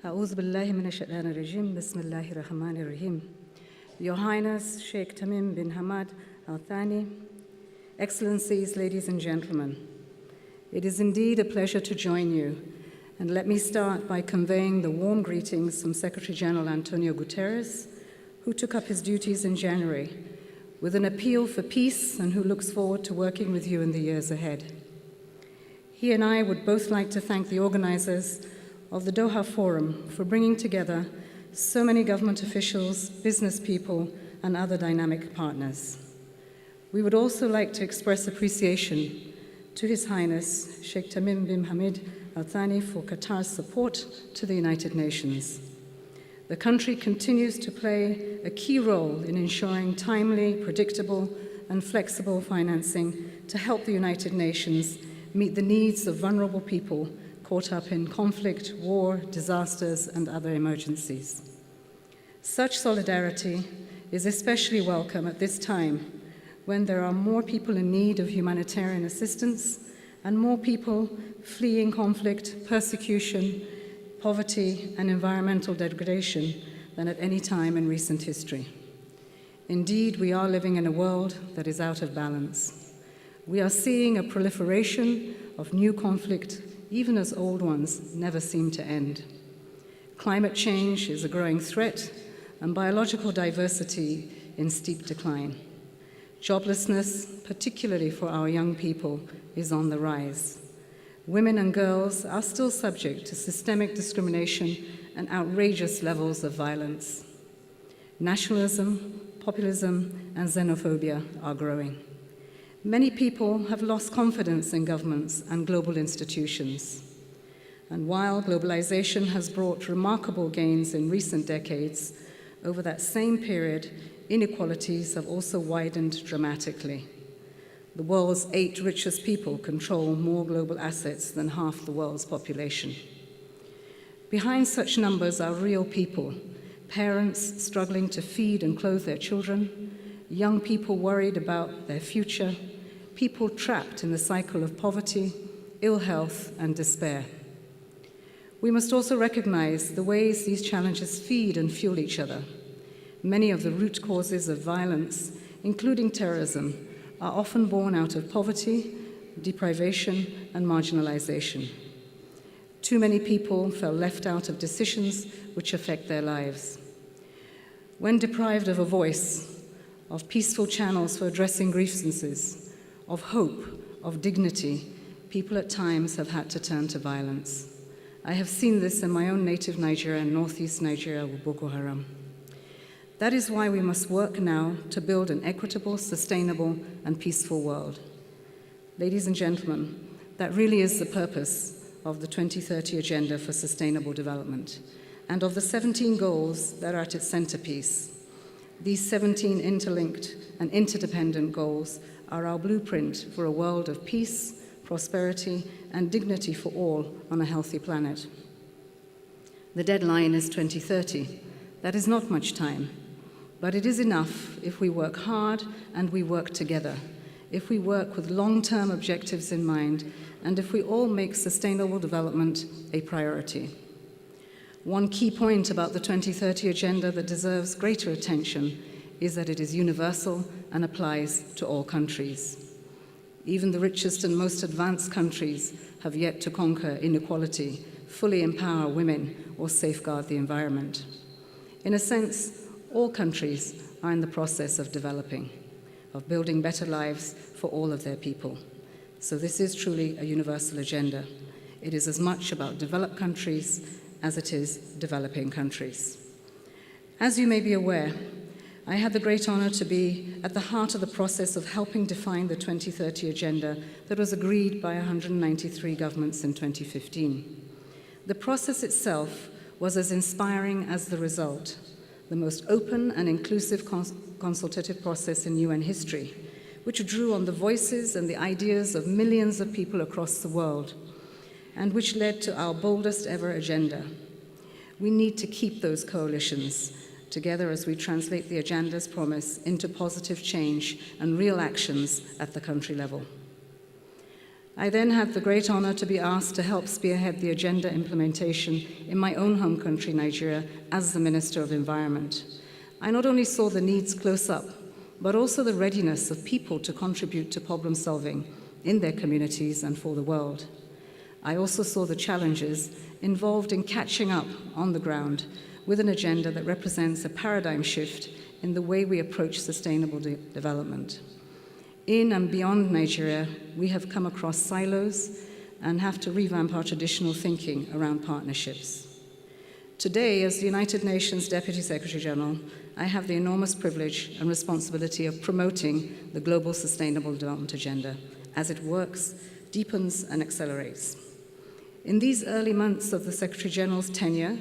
أعوذ بالله من الشيطان الرجيم بسم الله الرحمن الرحيم. Your Highness Sheikh Tamim bin Hamad Al Thani, Excellencies, ladies and gentlemen, it is indeed a pleasure to join you, and let me start by conveying the warm greetings from Secretary General Antonio Guterres, who took up his duties in January with an appeal for peace and who looks forward to working with you in the years ahead. He and I would both like to thank the organizers of the Doha Forum for bringing together so many government officials, business people, and other dynamic partners. We would also like to express appreciation to His Highness Sheikh Tamim bin Hamad Al Thani for Qatar's support to the United Nations. The country continues to play a key role in ensuring timely, predictable, and flexible financing to help the United Nations meet the needs of vulnerable people caught up in conflict, war, disasters, and other emergencies. Such solidarity is especially welcome at this time when there are more people in need of humanitarian assistance and more people fleeing conflict, persecution, poverty, and environmental degradation than at any time in recent history. Indeed, we are living in a world that is out of balance. We are seeing a proliferation of new conflict, even as old ones never seem to end. Climate change is a growing threat, and biological diversity in steep decline. Joblessness, particularly for our young people, is on the rise. Women and girls are still subject to systemic discrimination and outrageous levels of violence. Nationalism, populism, and xenophobia are growing. Many people have lost confidence in governments and global institutions. And while globalization has brought remarkable gains in recent decades, over that same period, inequalities have also widened dramatically. The world's 8 richest people control more global assets than half the world's population. Behind such numbers are real people, parents struggling to feed and clothe their children, young people worried about their future, people trapped in the cycle of poverty, ill health, and despair. We must also recognize the ways these challenges feed and fuel each other. Many of the root causes of violence, including terrorism, are often born out of poverty, deprivation, and marginalization. Too many people feel left out of decisions which affect their lives. When deprived of a voice, of peaceful channels for addressing grievances, of hope, of dignity, people at times have had to turn to violence. I have seen this in my own native Nigeria and northeast Nigeria with Boko Haram. That is why we must work now to build an equitable, sustainable, and peaceful world. Ladies and gentlemen, that really is the purpose of the 2030 Agenda for Sustainable Development and of the 17 goals that are at its centerpiece. These 17 interlinked and interdependent goals are our blueprint for a world of peace, prosperity, and dignity for all on a healthy planet. The deadline is 2030. That is not much time, but it is enough if we work hard and we work together, if we work with long-term objectives in mind, and if we all make sustainable development a priority. One key point about the 2030 Agenda that deserves greater attention is that it is universal and applies to all countries. Even the richest and most advanced countries have yet to conquer inequality, fully empower women, or safeguard the environment. In a sense, all countries are in the process of developing, of building better lives for all of their people. So this is truly a universal agenda. It is as much about developed countries as it is developing countries. As you may be aware, I had the great honor to be at the heart of the process of helping define the 2030 Agenda that was agreed by 193 governments in 2015. The process itself was as inspiring as the result, the most open and inclusive consultative process in UN history, which drew on the voices and the ideas of millions of people across the world, and which led to our boldest ever agenda. We need to keep those coalitions together as we translate the agenda's promise into positive change and real actions at the country level. I then had the great honor to be asked to help spearhead the agenda implementation in my own home country, Nigeria, as the Minister of Environment. I not only saw the needs close up, but also the readiness of people to contribute to problem solving in their communities and for the world. I also saw the challenges involved in catching up on the ground with an agenda that represents a paradigm shift in the way we approach sustainable development. In and beyond Nigeria, we have come across silos and have to revamp our traditional thinking around partnerships. Today, as the United Nations Deputy Secretary General, I have the enormous privilege and responsibility of promoting the Global Sustainable Development Agenda as it works, deepens, and accelerates. In these early months of the Secretary General's tenure,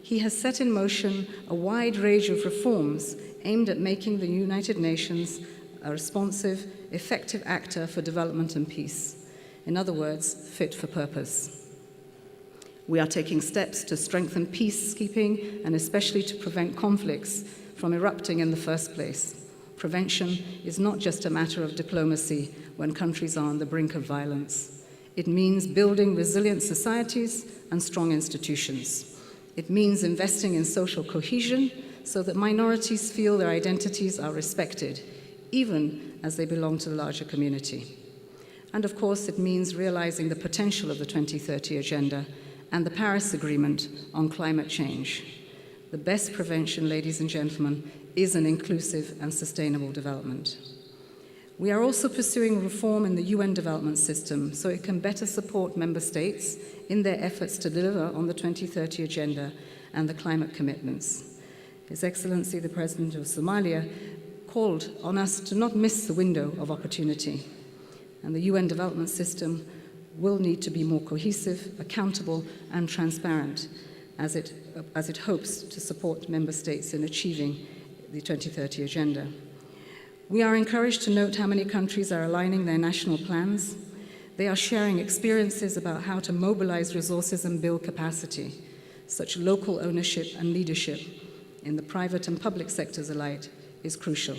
he has set in motion a wide range of reforms aimed at making the United Nations a responsive, effective actor for development and peace. In other words, fit for purpose. We are taking steps to strengthen peacekeeping and especially to prevent conflicts from erupting in the first place. Prevention is not just a matter of diplomacy when countries are on the brink of violence. It means building resilient societies and strong institutions. It means investing in social cohesion so that minorities feel their identities are respected, even as they belong to the larger community. And of course, it means realizing the potential of the 2030 Agenda and the Paris Agreement on climate change. The best prevention, ladies and gentlemen, is an inclusive and sustainable development. We are also pursuing reform in the UN development system so it can better support member states in their efforts to deliver on the 2030 Agenda and the climate commitments. His Excellency, the President of Somalia, called on us to not miss the window of opportunity. And the UN development system will need to be more cohesive, accountable, and transparent as it hopes to support member states in achieving the 2030 Agenda. We are encouraged to note how many countries are aligning their national plans. They are sharing experiences about how to mobilize resources and build capacity. Such local ownership and leadership in the private and public sectors alike is crucial.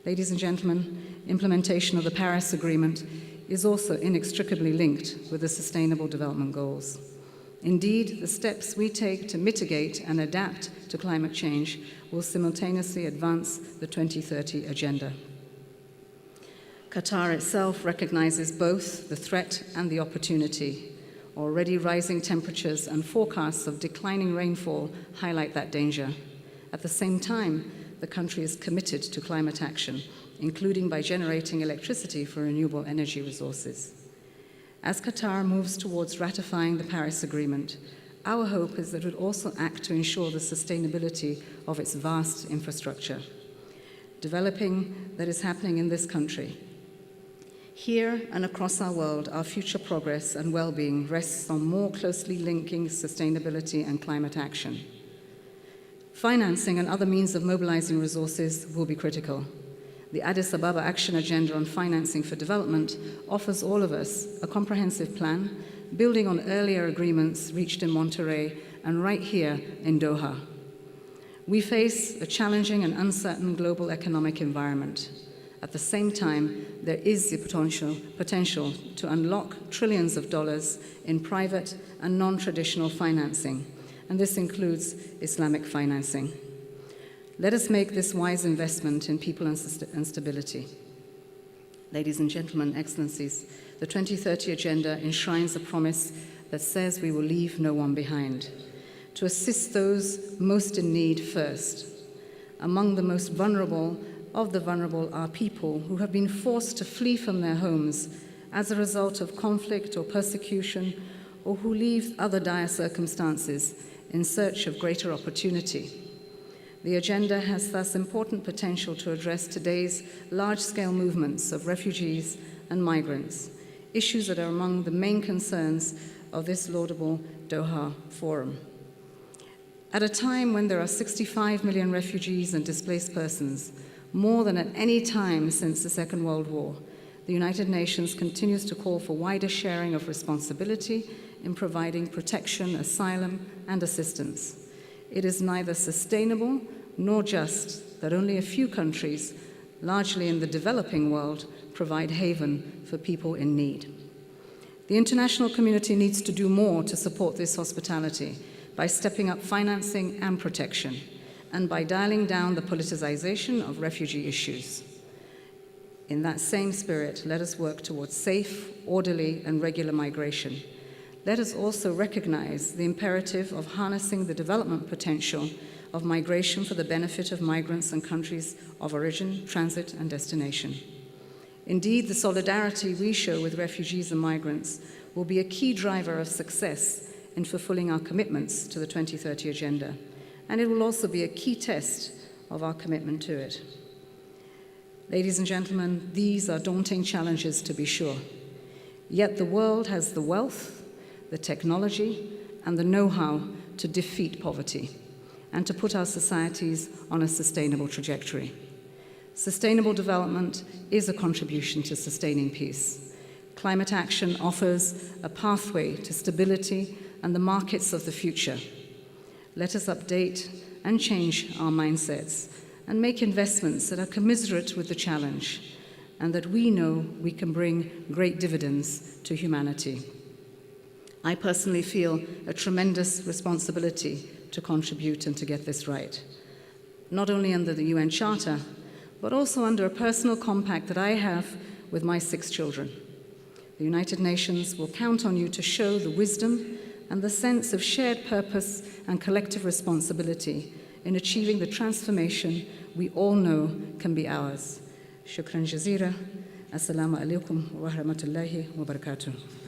Ladies and gentlemen, implementation of the Paris Agreement is also inextricably linked with the Sustainable Development Goals. Indeed, the steps we take to mitigate and adapt to climate change will simultaneously advance the 2030 Agenda. Qatar itself recognizes both the threat and the opportunity. Already rising temperatures and forecasts of declining rainfall highlight that danger. At the same time, the country is committed to climate action, including by generating electricity for renewable energy resources. As Qatar moves towards ratifying the Paris Agreement, our hope is that it will also act to ensure the sustainability of its vast infrastructure. Developing that is happening in this country. Here and across our world, our future progress and well-being rests on more closely linking sustainability and climate action. Financing and other means of mobilizing resources will be critical. The Addis Ababa Action Agenda on Financing for Development offers all of us a comprehensive plan, building on earlier agreements reached in Monterrey and right here in Doha. We face a challenging and uncertain global economic environment. At the same time, there is the potential to unlock trillions of dollars in private and non-traditional financing, and this includes Islamic financing. Let us make this wise investment in people and stability. Ladies and gentlemen, Excellencies, the 2030 Agenda enshrines a promise that says we will leave no one behind, to assist those most in need first. Among the most vulnerable of the vulnerable are people who have been forced to flee from their homes as a result of conflict or persecution, or who leave other dire circumstances in search of greater opportunity. The agenda has thus important potential to address today's large-scale movements of refugees and migrants, issues that are among the main concerns of this laudable Doha Forum. At a time when there are 65 million refugees and displaced persons, more than at any time since the Second World War, the United Nations continues to call for wider sharing of responsibility in providing protection, asylum, and assistance. It is neither sustainable nor just that only a few countries, largely in the developing world, provide haven for people in need. The international community needs to do more to support this hospitality by stepping up financing and protection, and by dialing down the politicization of refugee issues. In that same spirit, let us work towards safe, orderly, and regular migration. Let us also recognize the imperative of harnessing the development potential of migration for the benefit of migrants and countries of origin, transit, and destination. Indeed, the solidarity we show with refugees and migrants will be a key driver of success in fulfilling our commitments to the 2030 Agenda, and it will also be a key test of our commitment to it. Ladies and gentlemen, these are daunting challenges, to be sure. Yet the world has the wealth, the technology, and the know-how to defeat poverty and to put our societies on a sustainable trajectory. Sustainable development is a contribution to sustaining peace. Climate action offers a pathway to stability and the markets of the future. Let us update and change our mindsets and make investments that are commensurate with the challenge and that we know we can bring great dividends to humanity. I personally feel a tremendous responsibility to contribute and to get this right, not only under the UN Charter, but also under a personal compact that I have with my 6 children. The United Nations will count on you to show the wisdom and the sense of shared purpose and collective responsibility in achieving the transformation we all know can be ours. Shukran jazira. Assalamu alaikum wa rahmatullahi wa barakatuh.